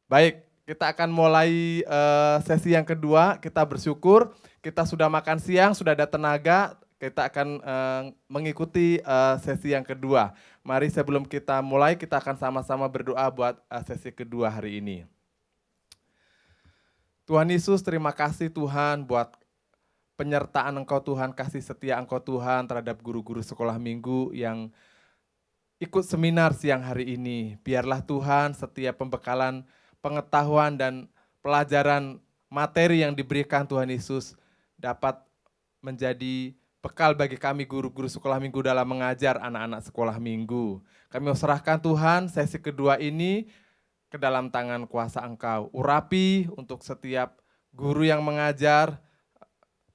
Baik, kita akan mulai sesi yang kedua. Kita bersyukur kita sudah makan siang, sudah ada tenaga. Kita akan mengikuti sesi yang kedua. Mari sebelum kita mulai, kita akan sama-sama berdoa buat sesi kedua hari ini. Tuhan Yesus, terima kasih Tuhan buat penyertaan Engkau Tuhan, kasih setia Engkau Tuhan terhadap guru-guru sekolah minggu yang ikut seminar siang hari ini. Biarlah Tuhan setiap pembekalan pengetahuan dan pelajaran materi yang diberikan Tuhan Yesus dapat menjadi bekal bagi kami guru-guru sekolah minggu dalam mengajar anak-anak sekolah minggu. Kami serahkan Tuhan sesi kedua ini ke dalam tangan kuasa Engkau. Urapi untuk setiap guru yang mengajar,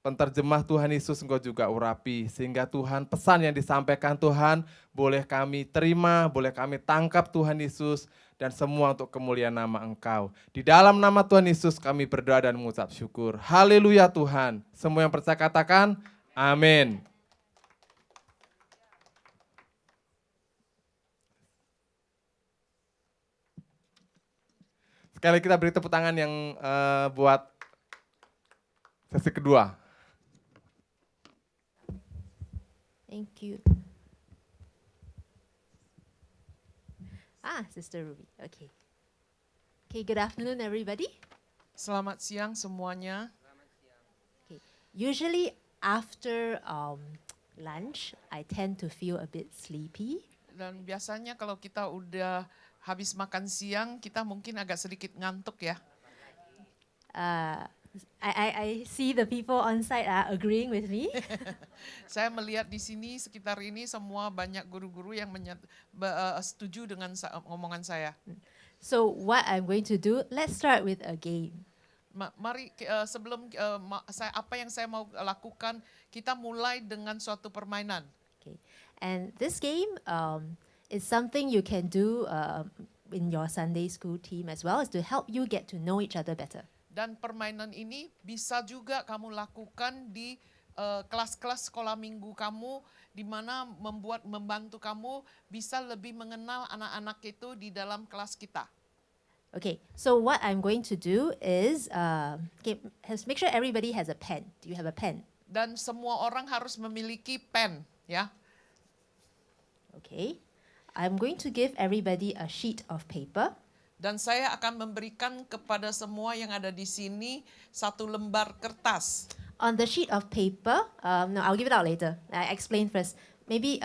penterjemah Tuhan Yesus Engkau juga urapi. Sehingga Tuhan pesan yang disampaikan Tuhan boleh kami terima, boleh kami tangkap Tuhan Yesus. Dan semua untuk kemuliaan nama Engkau. Di dalam nama Tuhan Yesus kami berdoa dan mengucap syukur. Haleluya Tuhan. Semua yang percaya katakan amin. Sekali kita beri tepuk tangan yang buat sesi kedua. Thank you. Sister Ruby. Okay. Okay, good afternoon, everybody. Selamat siang semuanya. Okay. Usually after lunch, I tend to feel a bit sleepy. Dan biasanya kalau kita udah habis makan siang, kita mungkin agak sedikit ngantuk ya. I see the people on site are agreeing with me. Saya melihat di sini sekitar ini semua banyak guru-guru yang setuju dengan omongan saya. So what I'm going to do, let's start with a game. Mari sebelum apa yang saya mau lakukan, kita mulai dengan suatu permainan. Okay. And this game is something you can do in your Sunday school team as well, is to help you get to know each other better. Dan permainan ini bisa juga kamu lakukan di kelas-kelas sekolah minggu kamu, di mana membantu kamu bisa lebih mengenal anak-anak itu di dalam kelas kita. Okay, so what I'm going to do is make sure everybody has a pen. Do you have a pen? Dan semua orang harus memiliki pen, ya. Okay, I'm going to give everybody a sheet of paper. Dan saya akan memberikan kepada semua yang ada di sini satu lembar kertas. On the sheet of paper, no, I'll give it out later. I explain first. Maybe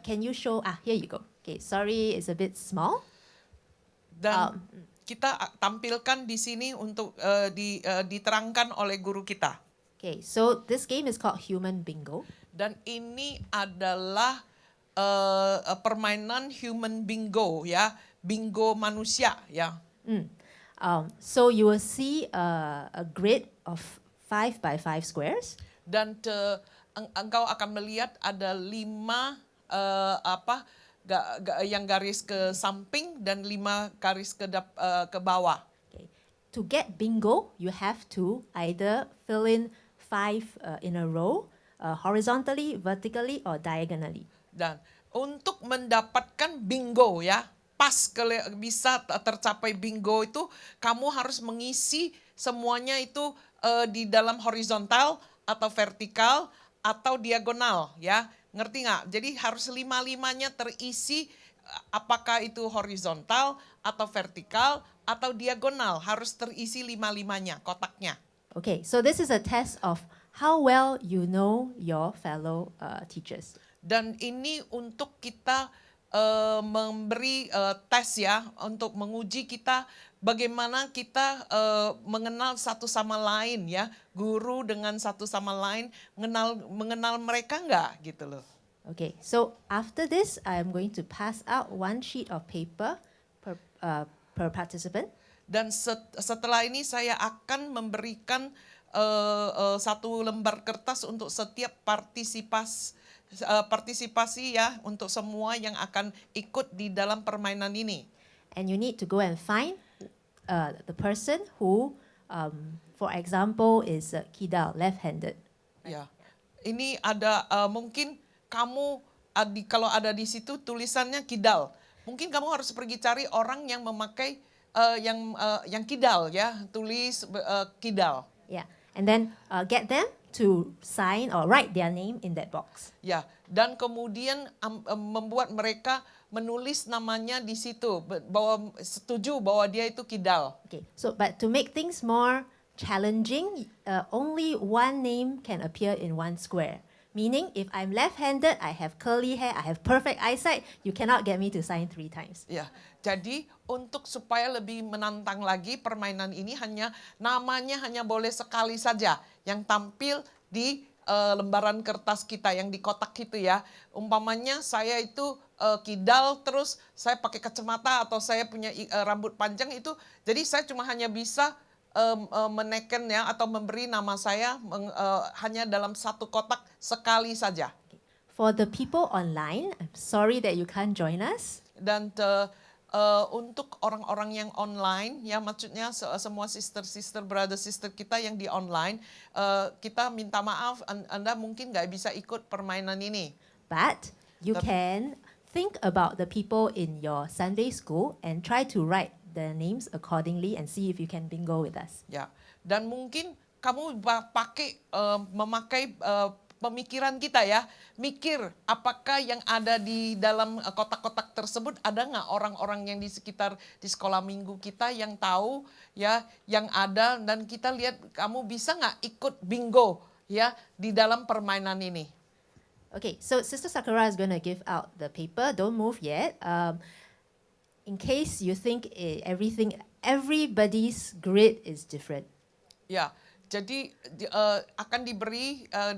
can you show? Here you go. Okay, sorry, it's a bit small. Dan kita tampilkan di sini untuk diterangkan oleh guru kita. Okay, so this game is called Human Bingo. Dan ini adalah permainan Human Bingo, ya. Bingo manusia, ya. So you will see a grid of 5 by 5 squares. Dan engkau akan melihat ada 5 yang garis ke samping dan 5 garis ke bawah. Okay. To get bingo, you have to either fill in 5 in a row, horizontally, vertically, or diagonally. Dan untuk mendapatkan bingo, ya, bisa tercapai bingo itu, kamu harus mengisi semuanya itu di dalam horizontal atau vertikal atau diagonal, ya. Ngerti nggak? Jadi harus 5-5-nya terisi, apakah itu horizontal atau vertikal atau diagonal, harus terisi 5-5-nya kotaknya. Okay, so this is a test of how well you know your fellow teachers. Dan ini untuk kita memberi tes, ya, untuk menguji kita bagaimana kita mengenal satu sama lain, ya, guru dengan satu sama lain, mengenal mereka enggak gitu loh. Okay, so after this, I'm going to pass out 1 sheet of paper per participant. Dan setelah ini saya akan memberikan satu lembar kertas untuk setiap partisipasi, ya, untuk semua yang akan ikut di dalam permainan ini. And you need to go and find the person who, for example, is Kidal, left-handed. Ya, ini ada mungkin kamu kalau ada di situ tulisannya Kidal. Mungkin kamu harus pergi cari orang yang memakai yang kidal ya, tulis kidal. Yeah. And then get them to sign or write their name in that box. Ya, dan kemudian membuat mereka menulis namanya di situ bahwa setuju bahwa dia itu kidal. Okay. So, but to make things more challenging, only one name can appear in one square. Meaning, if I'm left-handed, I have curly hair, I have perfect eyesight, you cannot get me to sign 3 times. Ya, jadi untuk supaya lebih menantang lagi permainan ini namanya hanya boleh sekali saja yang tampil di lembaran kertas kita yang di kotak itu ya. Umpamanya saya itu kidal terus saya pakai kacamata atau saya punya rambut panjang itu, jadi saya cuma hanya bisa meneken ya atau memberi nama saya hanya dalam satu kotak sekali saja. For the people online, I'm sorry that you can't join us. Dan untuk orang-orang yang online, ya maksudnya semua sister, brother, sister kita yang di online, kita minta maaf, Anda mungkin nggak bisa ikut permainan ini. But you can think about the people in your Sunday school and try to write the names accordingly and see if you can bingo with us. Ya, dan mungkin kamu memakai pemikiran kita ya, mikir apakah yang ada di dalam kotak-kotak tersebut ada nggak orang-orang yang di sekitar di sekolah minggu kita yang tahu ya, yang ada, dan kita lihat kamu bisa nggak ikut bingo ya di dalam permainan ini. Okay, so Sister Sakura is going to give out the paper. Don't move yet. In case you think everybody's grid is different. Ya, jadi akan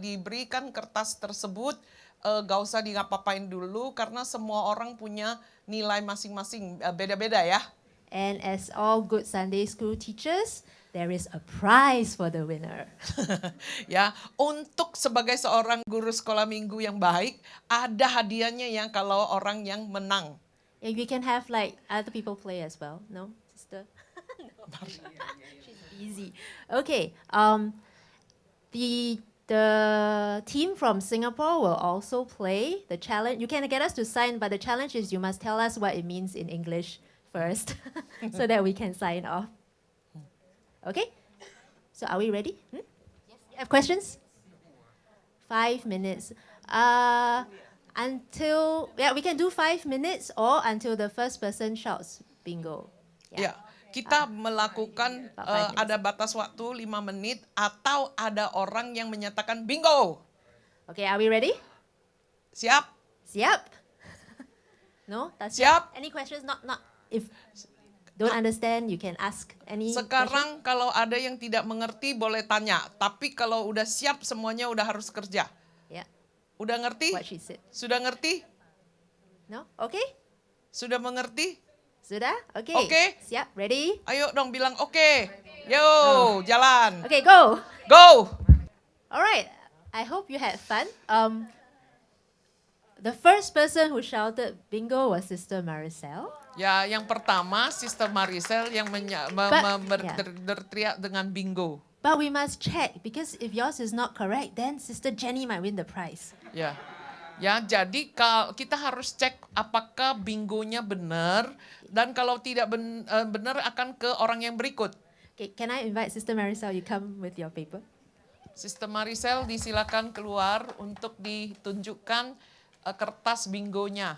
diberikan kertas tersebut, gak usah ngapa-ngapain dulu karena semua orang punya nilai masing-masing, beda-beda ya. And as all good Sunday school teachers, there is a prize for the winner. Ya, untuk sebagai seorang guru sekolah minggu yang baik, ada hadiahnya ya kalau orang yang menang. Yeah, we can have like other people play as well. No, sister? No. She's busy. Okay. The team from Singapore will also play the challenge. You can get us to sign, but the challenge is you must tell us what it means in English first so that we can sign off. Okay? So are we ready? Yes. You have questions? 5 minutes. We can do 5 minutes or until the first person shouts bingo. Ya, kita melakukan ada batas waktu 5 menit atau ada orang yang menyatakan bingo. Okay, are we ready? Siap? Siap? No? That's Siap. Any questions? Not if don't understand, you can ask any Sekarang kalau ada yang tidak mengerti boleh tanya, tapi kalau udah siap semuanya udah harus kerja. Yeah. Udah ngerti? What she said. Sudah ngerti? No? Okay? Sudah mengerti? Sudah? Okay. Okay. Siap? Ready? Ayo dong bilang oke. Yo, jalan. Okay, go. Go. All right. I hope you had fun. The first person who shouted bingo was Sister Maricel. Ya, yang pertama Sister Maricel yang berteriak dengan bingo. But we must check because if yours is not correct, then Sister Jenny might win the prize. Ya, jadi kita harus cek apakah bingonya benar, dan kalau tidak benar akan ke orang yang berikut. Okay, can I invite Sister Maricel? You come with your paper. Sister Maricel disilakan keluar untuk ditunjukkan kertas bingonya.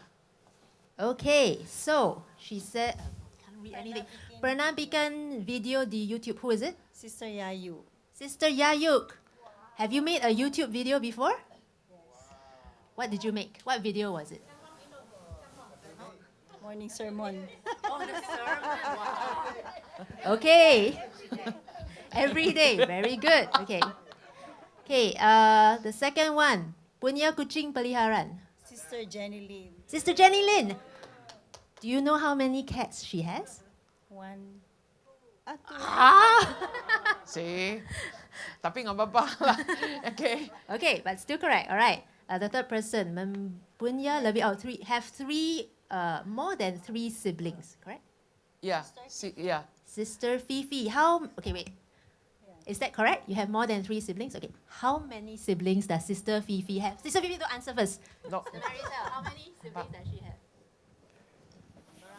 Okay, so she said, can't read anything. Pernah bikin video di YouTube. Who is it? Sister Yayu. Sister Yayuk. Have you made a YouTube video before? What did you make? What video was it? Morning sermon. Oh, the sermon. Wow. Okay. Every day. Very good. Okay. Okay, the second one. Punya kucing peliharaan. Sister Jenny Lin. Sister Jenny Lin. Do you know how many cats she has? 1. Ah. See? Tapi nggak apa-apa lah. Okay. Okay, but still correct. All right. The third person. Punya lebih more than 3 siblings. Correct? Ya, ya. Sister Fifi. Okay, wait. Is that correct? You have more than 3 siblings? Okay. How many siblings does Sister Fifi have? Sister Fifi, to answer first. No. Sister Maricel, how many siblings does she have?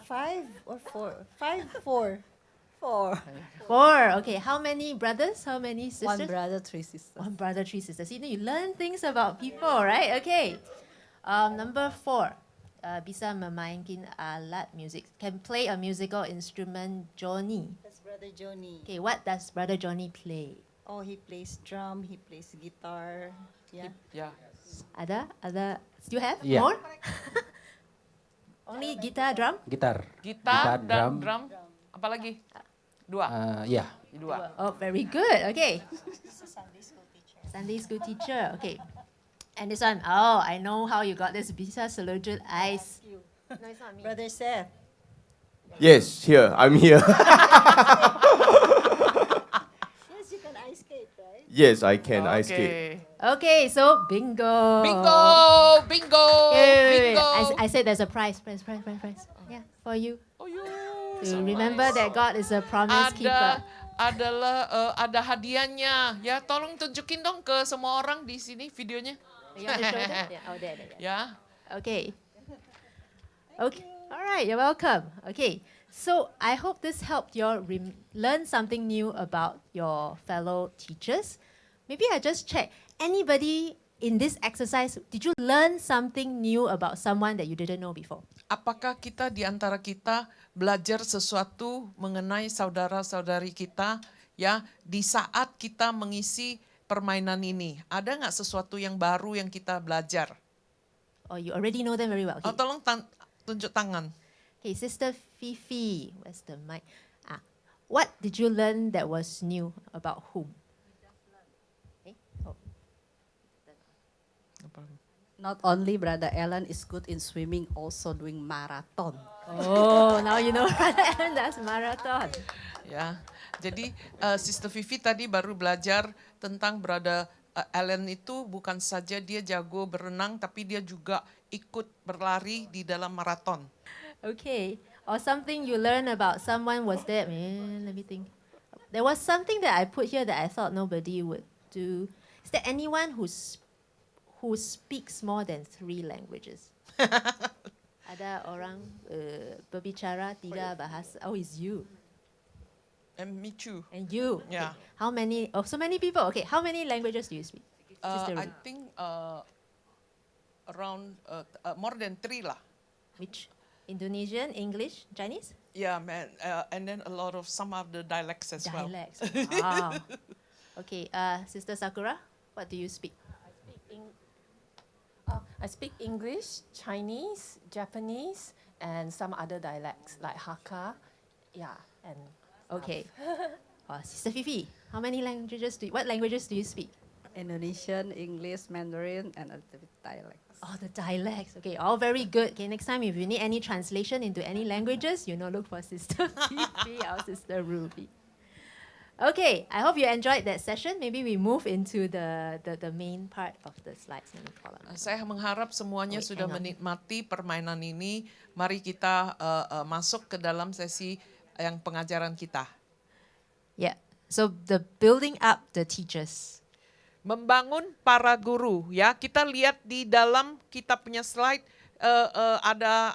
5 or 4? 5, 4. 4. 4. Okay, how many brothers? How many sisters? 1 brother, 3 sisters. 1 brother, 3 sisters. You learn things about people, right? Okay. Number 4. Bisa memainkan alat music. Can play a musical instrument, Johnny. That's brother Johnny. Okay, what does brother Johnny play? Oh, he plays drum, he plays guitar. Yeah. Ya. Ada? Still have Yeah. more? Only guitar, drum? Gitar. Gitar, drum. drum. Apa lagi? 2. Ya. 2. Oh, very good. Okay. Sunday school teacher. Okay. And this one, oh, I know how you got this. Bisa selujut ice. No, it's not me. Brother Seth. Yes, here. I'm here. Yes, you can ice skate, right? Yes, I can ice skate. Okay, so bingo. Bingo, bingo, Wait. bingo. I said there's a prize. Prize. Yeah, for you. Oh, you. To remember that God is a promise keeper. Ada hadiahnya. Ya, tolong tunjukin dong ke semua orang di sini videonya. You want to show them? Yeah. Oh, there. Ya. Okay. Okay. All right. You're welcome. Okay. So I hope this helped you all learn something new about your fellow teachers. Maybe I just check. Anybody in this exercise, did you learn something new about someone that you didn't know before? Apakah kita di antara kita belajar sesuatu mengenai saudara-saudari kita ya di saat kita mengisi permainan ini? Ada nggak sesuatu yang baru yang kita belajar? Or you already know them very well? Oh, Okay. tolong tunjuk tangan. Okay, Sister Fifi, where's the mic? What did you learn that was new about whom? Okay. Oh. Not only Brother Alan is good in swimming, also doing marathon. Oh, now you know that's marathon. Ya, jadi Sister Vivi tadi baru belajar tentang Brother Alan itu bukan saja dia jago berenang, tapi dia juga ikut berlari di dalam maraton. Okay. Or something you learn about someone was there. Let me think. There was something that I put here that I thought nobody would do. Is there anyone who speaks more than 3 languages? Ada orang berbicara 3 bahasa. Oh, it's you. And me too. And you. Yeah. Okay. How many? Oh, so many people. Okay. How many languages do you speak? Sister I Ruth? think around more than 3 lah. Which? Indonesian, English, Chinese? Yeah, man. And then a lot of some of the dialects as well. Dialects. Wow. Okay. Sister Sakura, what do you speak? I speak English, Chinese, Japanese, and some other dialects like Hakka. Yeah, and Okay. Sister Fifi, how many languages what languages do you speak? Indonesian, English, Mandarin, and a little bit dialects. Oh, the dialects. Okay, all very good. Okay, next time if you need any translation into any languages, look for Sister Fifi or Sister Ruby. Okay, I hope you enjoyed that session. Maybe we move into the main part of the slides. Let me call up. Saya mengharap semuanya Wait, sudah hang on. menikmati permainan ini. Mari kita masuk ke dalam sesi yang pengajaran kita. Yeah. So the building up the teachers. Membangun para guru, ya. Kita lihat di dalam kita punya slide ada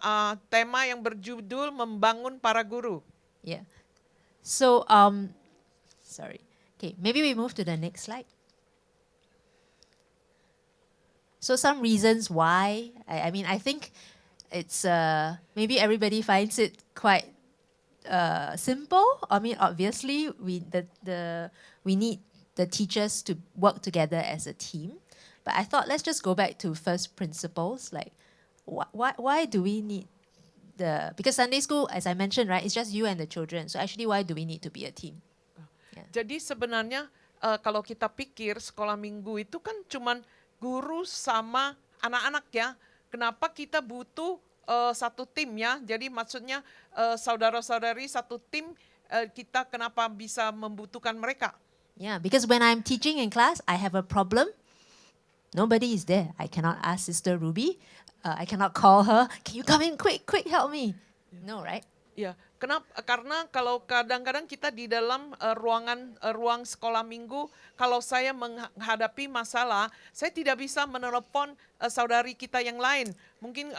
tema yang berjudul membangun para guru. Yeah. So sorry. Okay, maybe we move to the next slide. So some reasons why. I mean, I think it's maybe everybody finds it quite simple. I mean, obviously we need the teachers to work together as a team. But I thought let's just go back to first principles. Like, why do we need because Sunday school, as I mentioned, right, it's just you and the children. So actually, why do we need to be a team? Jadi sebenarnya kalau kita pikir sekolah minggu itu kan cuman guru sama anak-anak ya. Kenapa kita butuh satu tim ya? Jadi maksudnya saudara-saudari satu tim kita kenapa bisa membutuhkan mereka? Yeah, because when I'm teaching in class, I have a problem. Nobody is there. I cannot ask Sister Ruby. I cannot call her. Can you come in quick, help me? No, right? Ya, kenapa? Karena kalau kadang-kadang kita di dalam ruang sekolah minggu, kalau saya menghadapi masalah, saya tidak bisa menelepon saudari kita yang lain. Mungkin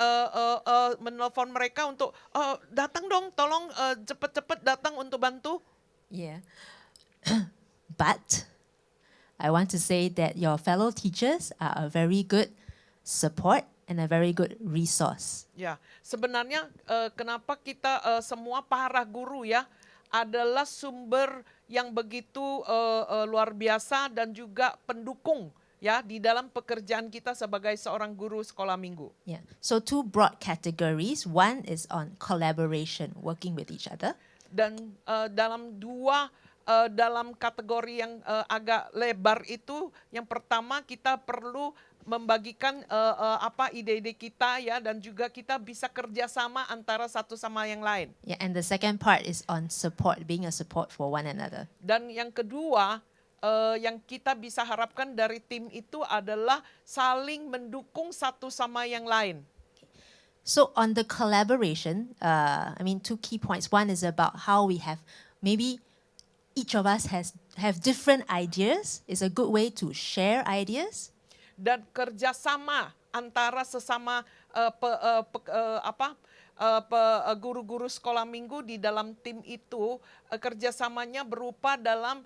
menelepon mereka untuk datang dong, tolong cepat-cepat datang untuk bantu. Yeah. But I want to say that your fellow teachers are a very good support and a very good resource. Ya, sebenarnya kenapa kita semua para guru ya adalah sumber yang begitu luar biasa dan juga pendukung ya di dalam pekerjaan kita sebagai seorang guru sekolah minggu. Yeah. So two broad categories. One is on collaboration, working with each other. Dan dalam kategori yang agak lebar itu, yang pertama kita perlu membagikan ide-ide kita ya, dan juga kita bisa kerjasama antara satu sama yang lain. Yeah, and the second part is on support, being a support for one another. Dan yang kedua yang kita bisa harapkan dari tim itu adalah saling mendukung satu sama yang lain. So on the collaboration, two key points. One is about how we have maybe each of us have different ideas. It's a good way to share ideas. Dan kerjasama antara sesama guru-guru sekolah minggu di dalam tim itu, kerjasamanya berupa dalam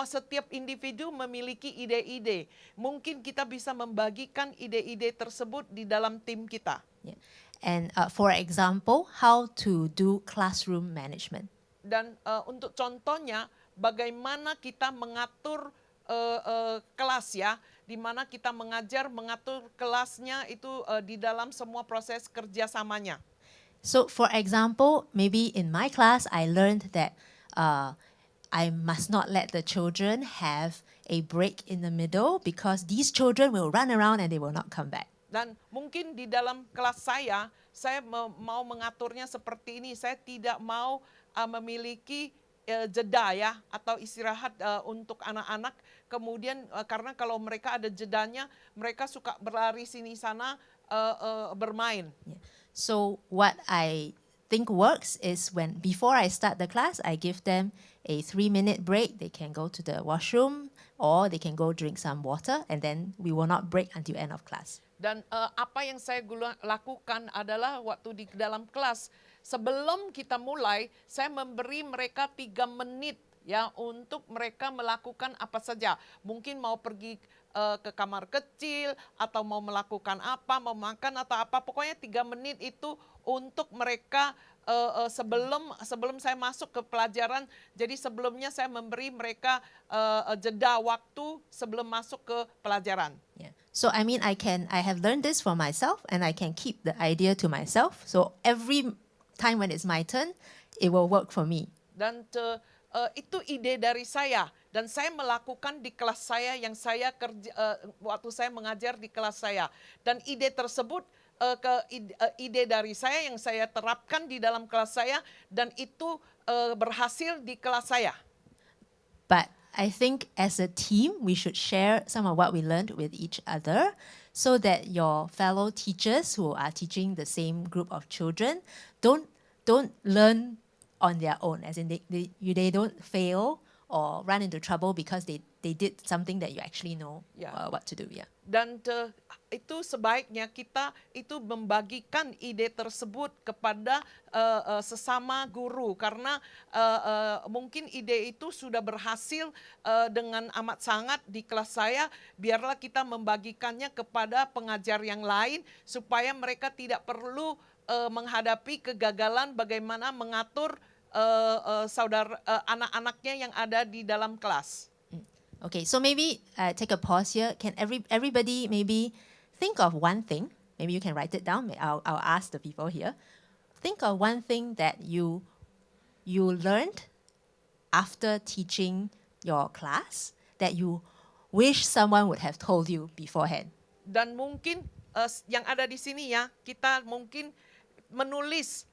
setiap individu memiliki ide-ide. Mungkin kita bisa membagikan ide-ide tersebut di dalam tim kita. Yeah. And for example, how to do classroom management. Dan untuk contohnya, bagaimana kita mengatur kelas ya, di mana kita mengatur kelasnya itu di dalam semua proses kerjasamanya. So for example, maybe in my class, I learned that I must not let the children have a break in the middle because these children will run around and they will not come back. Dan mungkin di dalam kelas saya mau mengaturnya seperti ini. Saya tidak mau memiliki jeda ya, atau istirahat untuk anak-anak. Kemudian karena kalau mereka ada jedanya, mereka suka berlari sini sana bermain. Yeah. So what I think works is when before I start the class, I give them a 3-minute break. They can go to the washroom or they can go drink some water, and then we will not break until end of class. Dan apa yang saya lakukan adalah waktu di dalam kelas, sebelum kita mulai, saya memberi mereka 3 menit ya untuk mereka melakukan apa saja. Mungkin mau pergi ke kamar kecil atau mau melakukan apa, mau makan atau apa. Pokoknya 3 menit itu untuk mereka sebelum saya masuk ke pelajaran. Jadi sebelumnya saya memberi mereka jeda waktu sebelum masuk ke pelajaran. Yeah. So I have learned this for myself, and I can keep the idea to myself. So every time when it's my turn, it will work for me. Dan itu ide dari saya, dan saya melakukan di kelas saya yang saya waktu saya mengajar di kelas saya. Dan ide tersebut ide dari saya yang saya terapkan di dalam kelas saya, dan itu berhasil di kelas saya. But I think as a team, we should share some of what we learned with each other so that your fellow teachers who are teaching the same group of children don't learn on their own, as in they don't fail or run into trouble because they did something that you actually know what to do. Yeah. Dan itu sebaiknya kita itu membagikan ide tersebut kepada sesama guru, karena mungkin ide itu sudah berhasil dengan amat sangat di kelas saya. Biarlah kita membagikannya kepada pengajar yang lain supaya mereka tidak perlu menghadapi kegagalan bagaimana mengatur anak-anaknya yang ada di dalam kelas. Okay, so maybe take a pause here. Can everybody maybe think of one thing? Maybe you can write it down. I'll ask the people here. Think of one thing that you learned after teaching your class that you wish someone would have told you beforehand. Dan mungkin yang ada di sini ya, kita mungkin menulis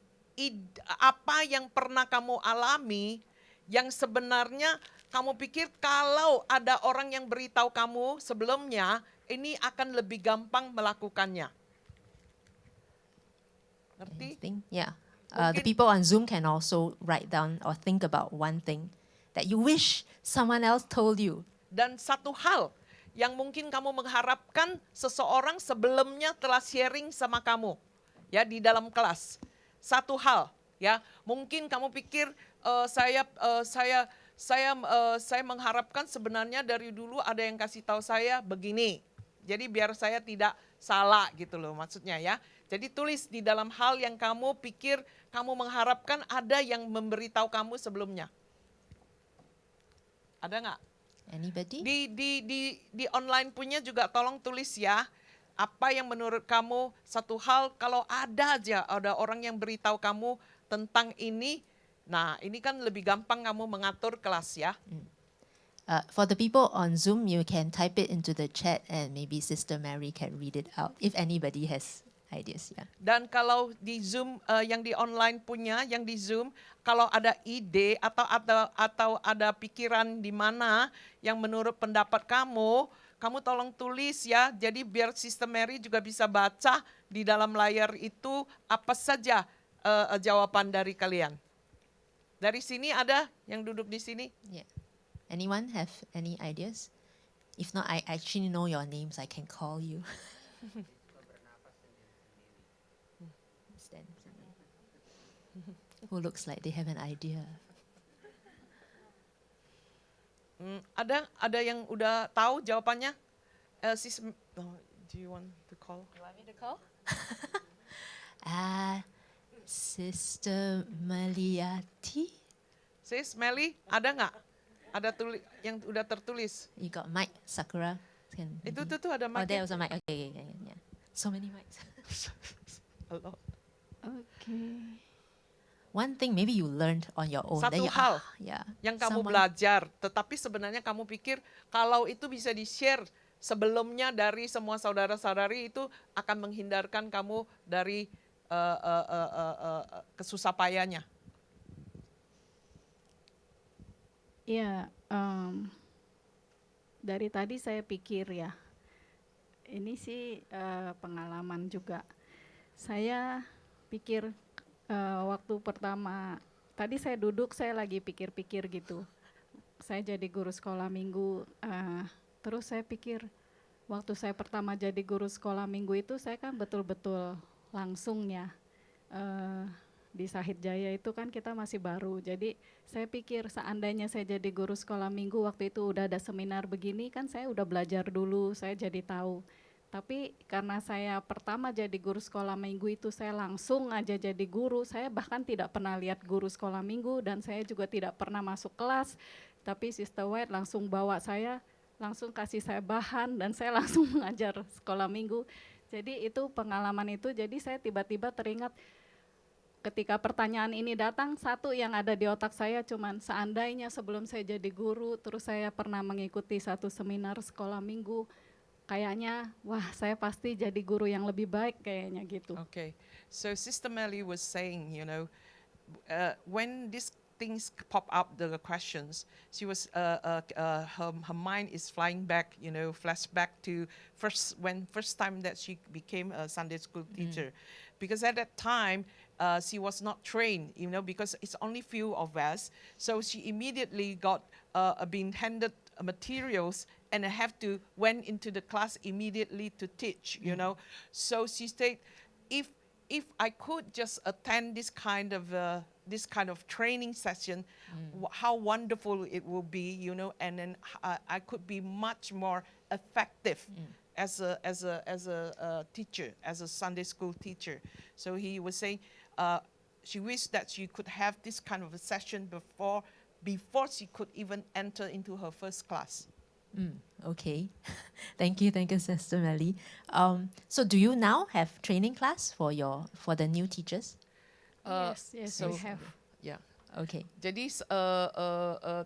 apa yang pernah kamu alami yang sebenarnya kamu pikir kalau ada orang yang beritahu kamu sebelumnya, ini akan lebih gampang melakukannya. Ngerti? Yeah. The Mungkin- people on Zoom can also write down or think about one thing that you wish someone else told you. Dan satu hal yang mungkin kamu mengharapkan seseorang sebelumnya telah sharing sama kamu, ya, di dalam kelas. Satu hal, ya, mungkin kamu pikir saya mengharapkan sebenarnya dari dulu ada yang kasih tahu saya begini. Jadi biar saya tidak salah gitu loh maksudnya ya. Jadi tulis di dalam hal yang kamu pikir kamu mengharapkan ada yang memberitahu kamu sebelumnya. Ada nggak? Anybody? Di online punya juga tolong tulis ya. Apa yang menurut kamu satu hal kalau ada aja ada orang yang beritahu kamu tentang ini. Nah ini kan lebih gampang kamu mengatur kelas ya. For the people on Zoom, you can type it into the chat and maybe Sister Mary can read it out if anybody has ideas. Yeah. Dan kalau di Zoom yang di online punya, yang di Zoom, kalau ada ide atau ada pikiran di mana yang menurut pendapat kamu tolong tulis ya. Jadi biar Sister Mary juga bisa baca di dalam layar itu apa saja jawaban dari kalian. Dari sini ada yang duduk di sini? Yeah. Anyone have any ideas? If not, I actually know your names. I can call you. Stand sendiri. Who looks like they have an idea? Ada yang udah tahu jawabannya? Do you want to call? You want me to call? Sister Meliati. Sis Meli, ada nggak? Ada yang udah tertulis? You got mic, Sakura. Can Itu maybe- tuh ada Oh, there mic. was a mic. Okay, yeah. So many mics. One thing maybe you learned on your own. Satu that you, hal yeah. yang kamu Someone- belajar, tetapi sebenarnya kamu pikir kalau itu bisa di-share sebelumnya dari semua saudara-saudari itu akan menghindarkan kamu dari kesusah payahnya. Iya, dari tadi saya pikir ya, ini sih pengalaman juga. Saya pikir waktu pertama, tadi saya duduk, saya lagi pikir-pikir gitu. Saya jadi guru sekolah minggu, terus saya pikir waktu saya pertama jadi guru sekolah minggu itu saya kan betul-betul langsung ya. Di Sahid Jaya itu kan kita masih baru, jadi saya pikir seandainya saya jadi guru sekolah minggu waktu itu udah ada seminar begini kan saya udah belajar dulu, saya jadi tahu. Tapi karena saya pertama jadi guru sekolah minggu itu saya langsung aja jadi guru, saya bahkan tidak pernah lihat guru sekolah minggu dan saya juga tidak pernah masuk kelas, tapi Sister White langsung bawa saya, langsung kasih saya bahan dan saya langsung mengajar sekolah minggu. Jadi itu pengalaman itu, jadi saya tiba-tiba teringat ketika pertanyaan ini datang, satu yang ada di otak saya cuman seandainya sebelum saya jadi guru, terus saya pernah mengikuti satu seminar sekolah minggu, kayaknya wah saya pasti jadi guru yang lebih baik kayaknya gitu. Okay, so Sister Melly was saying, when these things pop up, the questions, she was her mind is flying back, flashback to first time that she became a Sunday school teacher, because at that time she was not trained, because it's only few of us, so she immediately got been handed materials and have to went into the class immediately to teach, So she said, if I could just attend this kind of training session, how wonderful it will be, and then I could be much more effective as a teacher, as a Sunday school teacher. So he was saying she wished that she could have this kind of a session before she could even enter into her first class. Okay. Thank you, Sister Melly. So do you now have training class for the new teachers? Yes, so- we have. Yeah. Okay. Jadi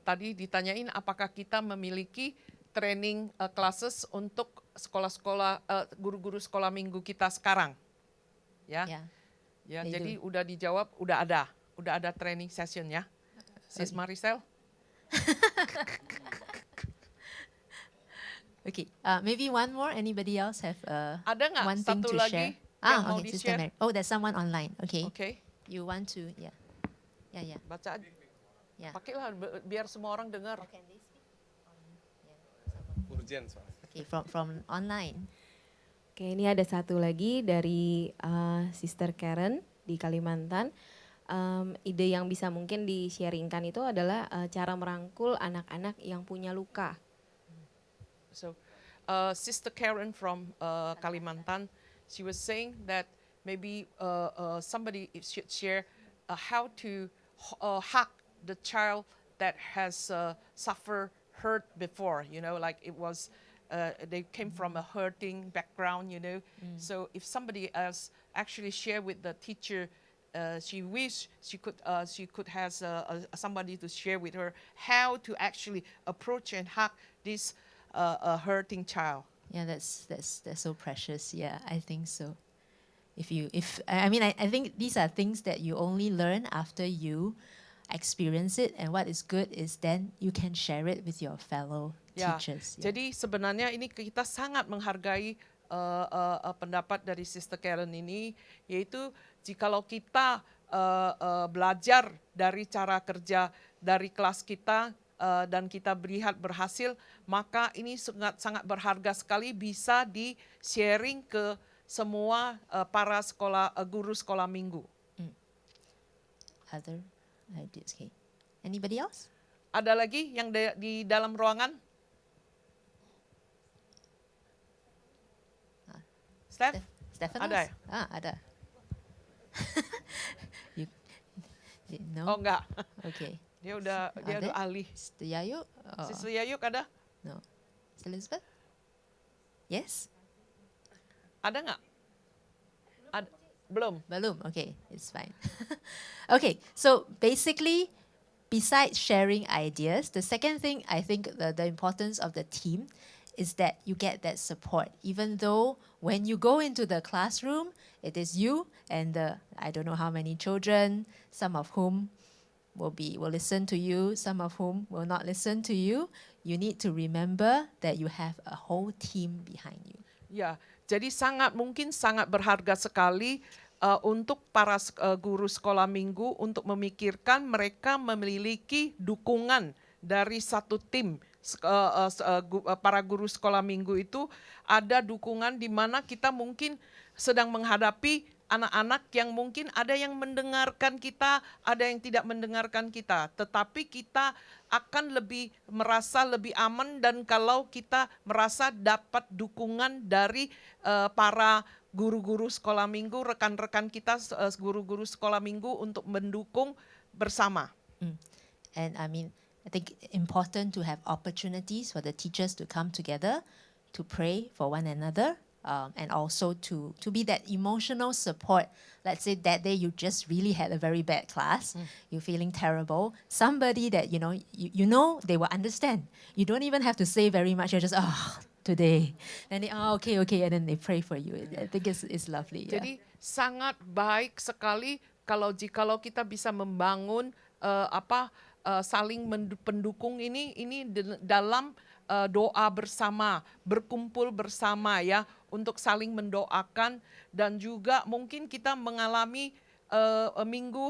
tadi ditanyain apakah kita memiliki training classes untuk sekolah-sekolah guru-guru sekolah minggu kita sekarang, ya? Yeah. Ya, they jadi udah dijawab, udah ada training session ya, Sis Maricel. Okay. Maybe one more. Anybody else have Ada nggak one thing satu to lagi share? yang mau Okay, Sister di-share? Mary. Oh, there's someone online. Okay. Okay. you want to, yeah. Yeah, yeah. Baca aja. Yeah. Pakailah biar semua orang dengar. Can they speak on, yeah, Urgent soalnya. okay, from online. Oke, ini ada satu lagi dari Sister Karen di Kalimantan. Ide yang bisa mungkin di-sharingkan itu adalah cara merangkul anak-anak yang punya luka. So, Sister Karen from Kalimantan, she was saying that maybe somebody should share how to hug the child that has suffered hurt before. You know, like it was they came from a hurting background. You know, so if somebody else actually share with the teacher. She wished she could have somebody to share with her how to actually approach and hug this hurting child. Yeah, that's so precious. Yeah, I think so. I think these are things that you only learn after you experience it, and what is good is then you can share it with your fellow Ya, teachers. Yeah. jadi sebenarnya ini kita sangat menghargai pendapat dari Sister Karen ini, yaitu jikalau kita belajar dari cara kerja dari kelas kita dan kita lihat berhasil, maka ini sangat berharga sekali bisa di-sharing ke semua para guru sekolah minggu. Other ideas, okay. Anybody else? Ada lagi yang di dalam ruangan? Steph? Stephanos? Ada ya? Ada. No? Oh enggak, Okay. dia udah Ada? ahli. Sister Yayu? Sister Yayuk ada? No. Sister Elizabeth? Yes? Ada nggak? Belum. Balloon. Okay, it's fine. Okay, so basically, besides sharing ideas, the second thing I think the importance of the team is that you get that support. Even though when you go into the classroom, it is you and I don't know how many children, some of whom will listen to you, some of whom will not listen to you. You need to remember that you have a whole team behind you. Ya, jadi mungkin sangat berharga sekali untuk para guru sekolah minggu untuk memikirkan mereka memiliki dukungan dari satu tim. Para guru sekolah minggu itu ada dukungan di mana kita mungkin sedang menghadapi anak-anak yang mungkin ada yang mendengarkan kita, ada yang tidak mendengarkan kita. Tetapi kita akan merasa lebih aman dan kalau kita merasa dapat dukungan dari para guru-guru sekolah minggu, rekan-rekan kita guru-guru sekolah minggu untuk mendukung bersama. And I think important to have opportunities for the teachers to come together, to pray for one another, and also to be that emotional support. Let's say that day you just really had a very bad class, you're feeling terrible. Somebody that you know they will understand. You don't even have to say very much. You're just today, and they okay, and then they pray for you. I think it's lovely. Yeah. Jadi sangat baik sekali jikalau kita bisa membangun saling pendukung ini dalam doa bersama, berkumpul bersama ya untuk saling mendoakan dan juga mungkin kita mengalami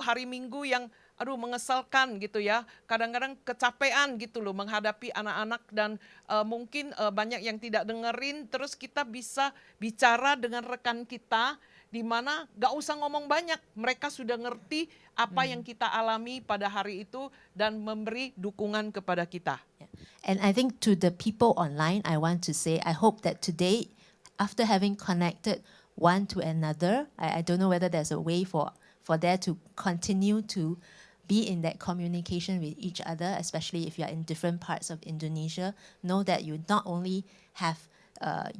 hari Minggu yang mengesalkan gitu ya. Kadang-kadang kecapean gitu loh menghadapi anak-anak dan mungkin banyak yang tidak dengerin, terus kita bisa bicara dengan rekan kita di mana gak usah ngomong banyak, mereka sudah ngerti apa yang kita alami pada hari itu dan memberi dukungan kepada kita. Yeah. And I think to the people online, I want to say, I hope that today, after having connected one to another, I don't know whether there's a way for there to continue to be in that communication with each other, especially if you're in different parts of Indonesia. Know that you not only have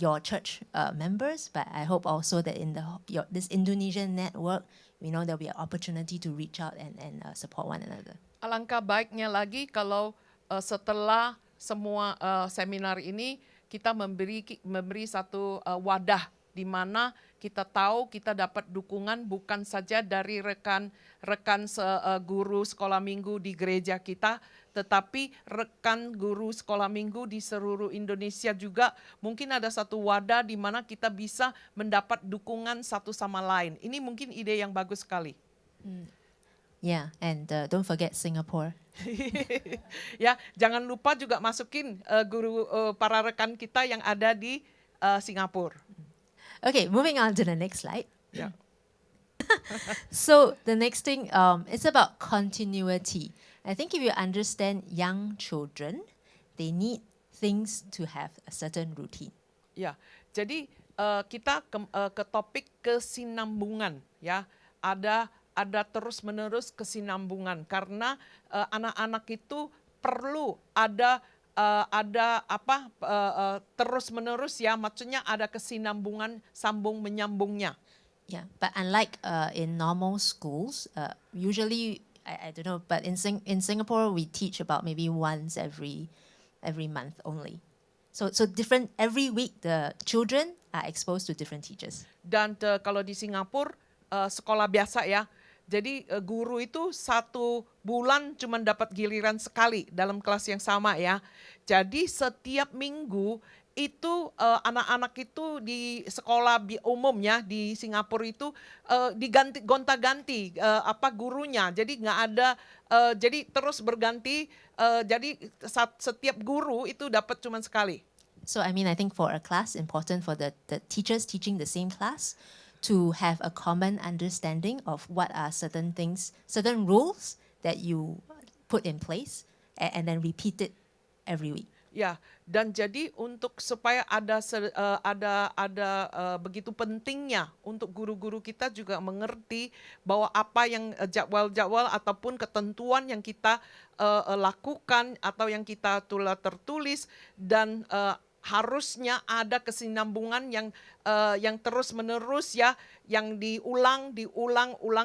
your church members, but I hope also that in this Indonesian network, there'll be an opportunity to reach out and support one another. Alangkah baiknya lagi kalau setelah semua seminar ini kita memberi satu wadah di mana kita tahu kita dapat dukungan bukan saja dari rekan guru sekolah minggu di gereja kita, tetapi rekan guru sekolah minggu di seluruh Indonesia juga mungkin ada satu wadah di mana kita bisa mendapat dukungan satu sama lain. Ini mungkin ide yang bagus sekali. Yeah, and don't forget Singapore. Ya, jangan lupa juga masukin guru para rekan kita yang ada di Singapura. Okay, moving on to the next slide. Ya. So the next thing is about continuity. I think if you understand young children, they need things to have a certain routine. Ya, jadi kita ke topik kesinambungan ya. Ada terus-menerus kesinambungan karena anak-anak itu perlu ada terus-menerus ya, maksudnya ada kesinambungan sambung menyambungnya. Yeah, but unlike in normal schools, usually I don't know, but in Singapore we teach about maybe once every month only. So different every week the children are exposed to different teachers. Dan kalau di Singapura sekolah biasa ya, jadi guru itu 1 bulan cuma dapat giliran sekali dalam kelas yang sama ya. Jadi setiap minggu itu anak-anak itu di sekolah umumnya di Singapura itu gonta-ganti gurunya. Jadi nggak ada, jadi terus berganti. Jadi setiap guru itu dapat cuma sekali. So I mean, I think for a class, important for the teachers teaching the same class to have a common understanding of what are certain things, certain rules that you put in place, and then repeat it every week. Ya, dan jadi untuk supaya ada begitu pentingnya untuk guru-guru kita juga mengerti bahwa apa yang jadwal-jadwal ataupun ketentuan yang kita lakukan atau yang kita tertulis dan harusnya ada kesinambungan yang terus-menerus ya, yang diulang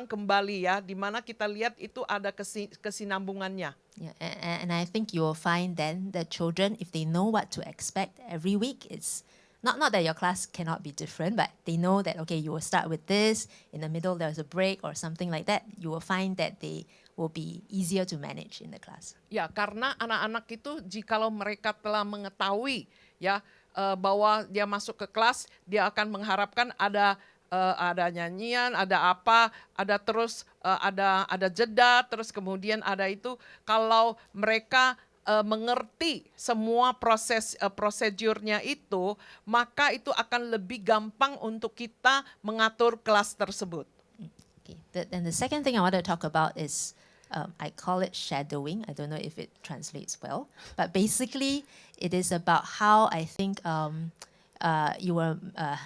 kembali ya, di mana kita lihat itu ada kesinambungannya. Yeah, and I think you will find then that children, if they know what to expect every week, it's not that your class cannot be different, but they know that, okay, you will start with this, in the middle there's a break or something like that. You will find that they will be easier to manage in the class. Ya, karena anak-anak itu jikalau mereka telah mengetahui ya bahwa dia masuk ke kelas, dia akan mengharapkan ada nyanyian, ada terus ada jeda, terus kemudian ada itu. Kalau mereka mengerti semua prosedurnya itu, maka itu akan lebih gampang untuk kita mengatur kelas tersebut. Okay. And the second thing I want to talk about is, I call it shadowing. I don't know if it translates well, but basically it is about how I think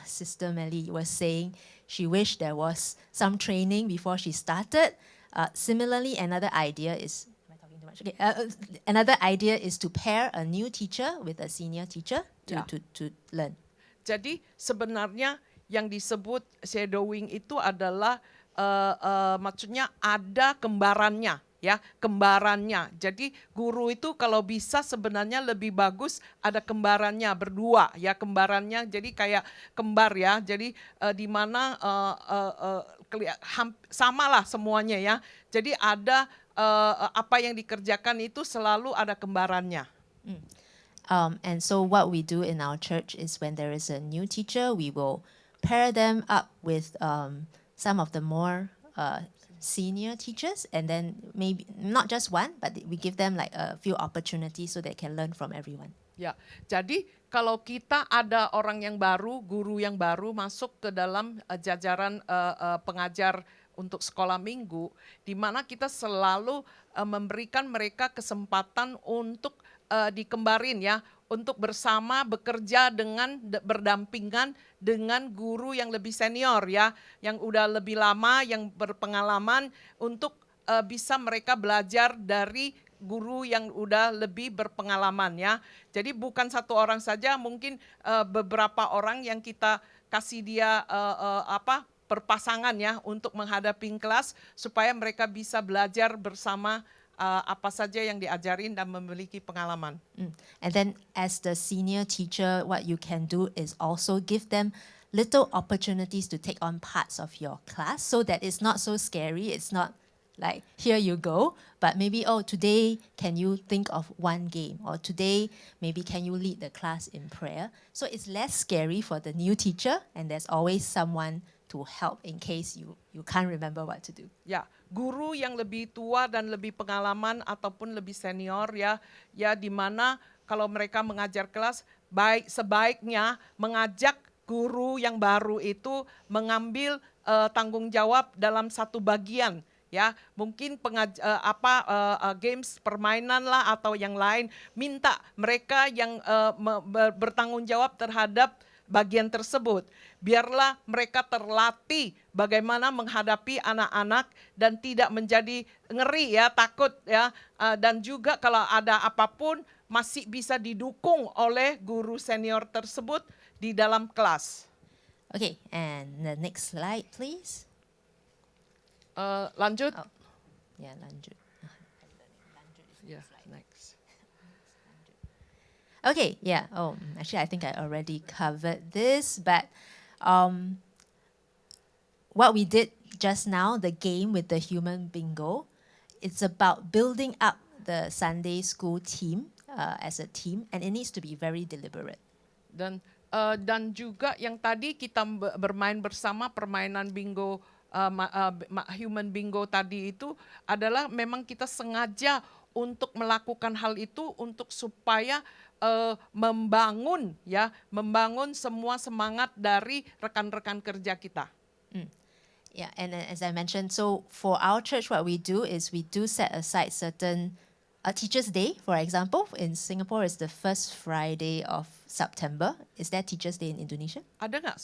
Sister Melly was saying she wished there was some training before she started. Similarly, another idea is, am I talking too much? Okay. Another idea is to pair a new teacher with a senior teacher to learn. Jadi sebenarnya yang disebut shadowing itu adalah maksudnya ada kembarannya. Ya, kembarannya. Jadi guru itu kalau bisa sebenarnya lebih bagus ada kembarannya berdua ya, kembarannya jadi kayak kembar ya. Jadi di mana samalah semuanya ya. Jadi ada apa yang dikerjakan itu selalu ada kembarannya. And so what we do in our church is when there is a new teacher, we will pair them up with some of the more senior teachers, and then maybe not just one, but we give them like a few opportunities so they can learn from everyone. Ya, jadi kalau kita ada orang yang baru, guru yang baru masuk ke dalam jajaran pengajar untuk sekolah minggu, di mana kita selalu memberikan mereka kesempatan untuk dikembarin ya, untuk bersama bekerja dengan berdampingan dengan guru yang lebih senior ya, yang udah lebih lama, yang berpengalaman, untuk bisa mereka belajar dari guru yang udah lebih berpengalaman ya. Jadi bukan satu orang saja, mungkin beberapa orang yang kita kasih dia berpasangan ya untuk menghadapi kelas supaya mereka bisa belajar bersama apa saja yang diajarin dan memiliki pengalaman. And then as the senior teacher, what you can do is also give them little opportunities to take on parts of your class so that it's not so scary. It's not like, here you go, but maybe, oh, today can you think of one game? Or today, maybe can you lead the class in prayer? So it's less scary for the new teacher, and there's always someone to help in case you can't remember what to do. Ya, guru yang lebih tua dan lebih pengalaman ataupun lebih senior ya di mana kalau mereka mengajar kelas sebaiknya mengajak guru yang baru itu mengambil tanggung jawab dalam satu bagian. Ya, mungkin games permainan lah atau yang lain, minta mereka yang bertanggung jawab terhadap bagian tersebut. Biarlah mereka terlatih bagaimana menghadapi anak-anak dan tidak menjadi ngeri ya, takut ya, dan juga kalau ada apapun masih bisa didukung oleh guru senior tersebut di dalam kelas. Okay, and the next slide, please. Lanjut. Oh, yeah, lanjut. Yeah, next. Okay, yeah. Oh, actually, I think I already covered this, but what we did just now, the game with the human bingo, it's about building up the Sunday school team as a team, and it needs to be very deliberate. Dan juga yang tadi kita bermain bersama permainan bingo, human bingo tadi itu adalah memang kita sengaja untuk melakukan hal itu untuk supaya membangun semua semangat dari rekan-rekan kerja kita. Yeah, and as I mentioned, so for our church, what we do is we do set aside certain Teachers' Day, for example, in Singapore is the first Friday of September. Is that Teachers' Day in Indonesia? Ada nggak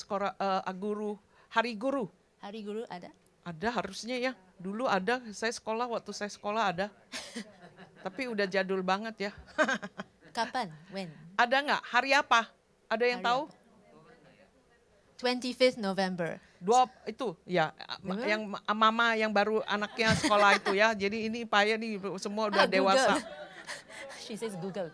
hari guru? Hari Guru ada? Ada harusnya ya. Dulu ada, waktu saya sekolah ada. Tapi udah jadul banget ya. Kapan? When? Ada nggak? Hari apa? Ada yang Hari tahu? 25th November. Itu ya, yang mama yang baru anaknya sekolah itu ya. Jadi ini Paya nih semua udah dewasa. She says Google.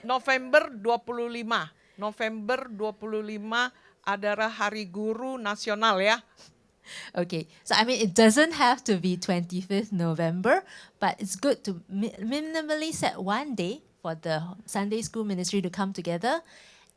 November 25. November 25 adalah Hari Guru Nasional ya. Okay, so I mean, it doesn't have to be 25th November, but it's good to minimally set one day for the Sunday school ministry to come together.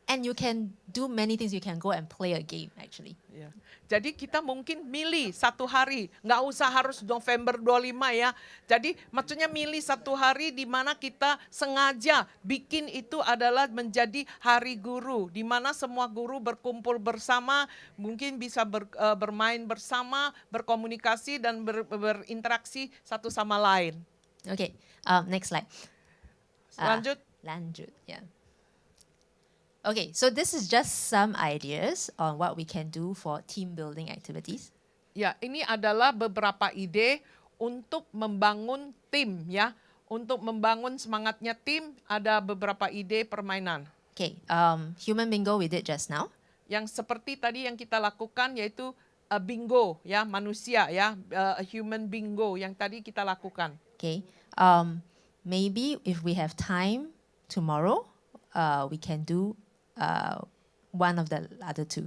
And you can do many things. You can go and play a game, actually. Ya. Jadi kita mungkin milih satu hari, nggak usah harus November 25 ya. Jadi maksudnya milih satu hari di mana kita sengaja bikin itu adalah menjadi hari guru, di mana semua guru berkumpul bersama, mungkin bisa bermain bersama, berkomunikasi dan berinteraksi satu sama lain. Okay, next slide. Lanjut. Lanjut, yeah. Okay, so this is just some ideas on what we can do for team building activities. Ya, ini adalah beberapa ide untuk membangun tim ya. Untuk membangun semangatnya tim, ada beberapa ide permainan. Okay, human bingo we did just now. Yang seperti tadi yang kita lakukan yaitu bingo ya, manusia ya, human bingo yang tadi kita lakukan. Okay, maybe if we have time tomorrow, we can do one of the other two.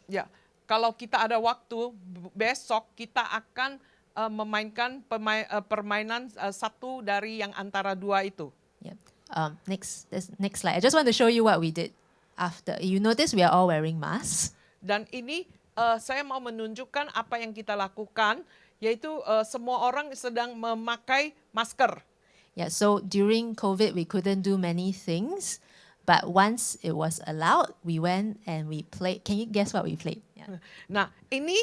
Ya, kalau kita ada waktu besok kita akan memainkan permainan satu dari yang antara dua itu. Yeah. Next slide. I just want to show you what we did after. You notice we are all wearing masks. Dan ini saya mau menunjukkan apa yang kita lakukan, yaitu semua orang sedang memakai masker. Yeah. So during COVID, we couldn't do many things. But once it was allowed, we went and we played. Can you guess what we played? Yeah. Nah, ini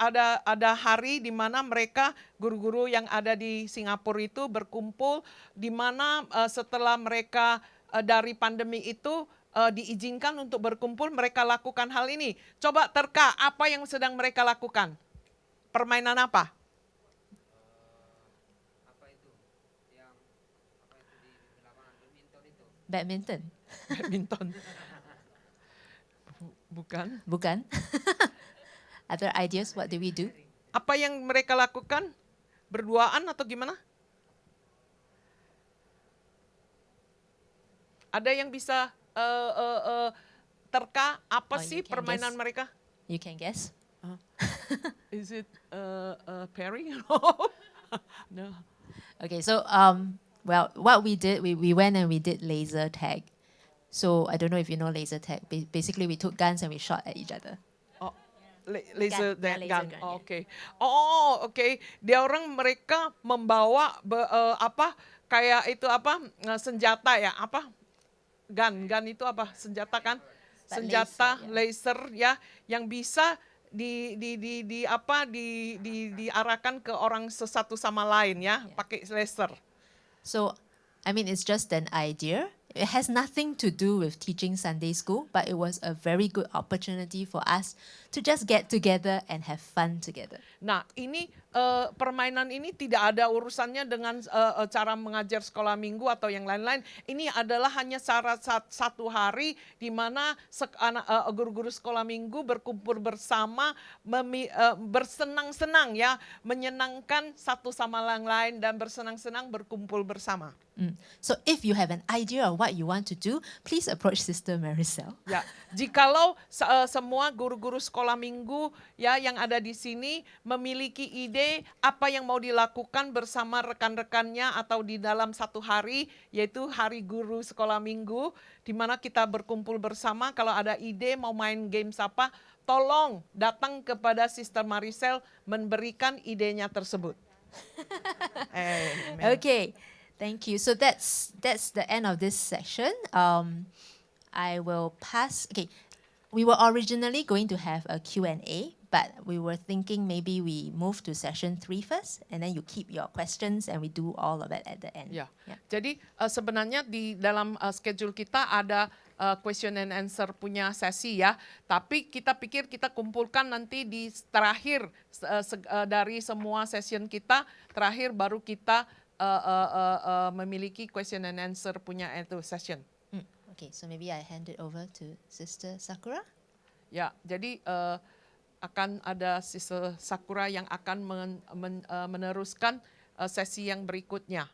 ada hari di mana mereka guru-guru yang ada di Singapura itu berkumpul, di mana setelah mereka dari pandemi itu diizinkan untuk berkumpul, mereka lakukan hal ini. Coba terka, apa yang sedang mereka lakukan? Permainan apa? Badminton. Badminton. Bukan. Bukan. Other ideas? What do we do? Apa yang mereka lakukan? Berduaan atau gimana? Ada yang bisa terka apa Oh, sih you can permainan guess. mereka? You can guess. Is it pairing? No. Okay, so well, what we did, we went and we did laser tag. So I don't know if you know laser tag. Basically, we took guns and we shot at each other. Oh, laser Gun, yeah, laser gun. gun, Oh, yeah. Oke. Oh, oke. Mereka membawa apa kayak itu apa senjata ya apa gun itu apa senjata kan Like senjata laser, laser ya yang bisa diarahkan ke orang sesatu sama lain ya pakai laser. So, I mean, it's just an idea. It has nothing to do with teaching Sunday school, but it was a very good opportunity for us to just get together and have fun together. Nah, ini permainan ini tidak ada urusannya dengan cara mengajar sekolah minggu atau yang lain-lain. Ini adalah hanya satu hari di mana guru-guru sekolah minggu berkumpul bersama, bersenang-senang ya, menyenangkan satu sama yang lain dan bersenang-senang berkumpul bersama. So if you have an idea of what you want to do, please approach Sister Maricel. Ya, jikalau semua guru-guru sekolah minggu ya yang ada di sini memiliki ide apa yang mau dilakukan bersama rekan-rekannya atau di dalam satu hari, yaitu hari guru sekolah minggu, di mana kita berkumpul bersama. Kalau ada ide mau main games apa, tolong datang kepada Sister Maricel memberikan idenya tersebut. Amen. Okay, thank you. So that's the end of this section. I will pass. Okay, we were originally going to have a Q&A, but we were thinking maybe we move to session 3 first, and then you keep your questions, and we do all of it at the end. Ya, Yeah. jadi sebenarnya di dalam schedule kita ada question and answer punya sesi ya, tapi kita pikir kita kumpulkan nanti di terakhir dari semua session kita, terakhir baru kita memiliki question and answer punya itu session. Okay, so maybe I hand it over to Sister Sakura. Ya, jadi akan ada Sister Sakura yang akan meneruskan sesi yang berikutnya.